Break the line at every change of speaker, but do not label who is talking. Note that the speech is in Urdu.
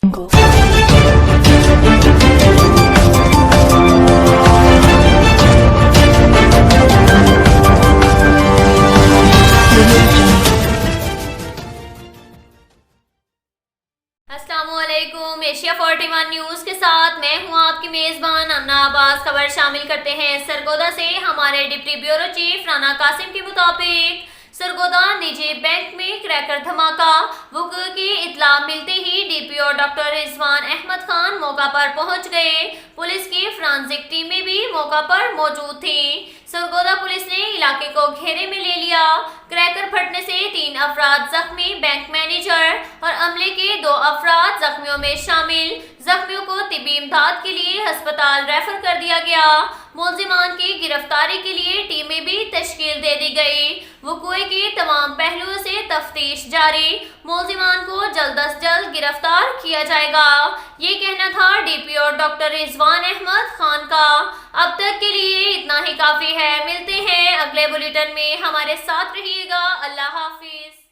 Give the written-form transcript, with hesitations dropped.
السلام علیکم، ایشیا 41 نیوز کے ساتھ میں ہوں آپ کی میزبان امنا عباس۔ خبر شامل کرتے ہیں سرگودا سے۔ ہمارے deputy bureau chief Rana Qasim کے مطابق سرگودا نجی بینک میں کریکر دھماکہ وقوع کی اطلاع ملتے ہی ڈی پی او ڈاکٹر رضوان احمد خان موقع پر پہنچ گئے۔ پولیس کی فرانزک ٹیمیں بھی موقع پر موجود تھیں۔ سرگودا پولیس نے علاقے کو گھیرے میں لے لیا۔ کریکر پھٹنے سے 3 افراد زخمی، بینک مینیجر اور عملے کے 2 افراد زخمیوں میں شامل۔ زخمیوں کو طبی امداد کے لیے ہسپتال ریفر کر دیا گیا۔ ملزمان کی گرفتاری کے لیے ٹیمیں بھی تشکیل دے دی گئی۔ وقوع کے تمام پہلوؤں سے تفتیش جاری۔ ملزمان کو جلد از جلد گرفتار کیا جائے گا، یہ کہنا تھا ڈی پی او ڈاکٹر رضوان احمد خان کا۔ اب تک کے لیے اتنا ہی کافی ہے۔ ملتے ہیں اگلے بلیٹن میں، ہمارے ساتھ رہیے گا۔ اللہ حافظ۔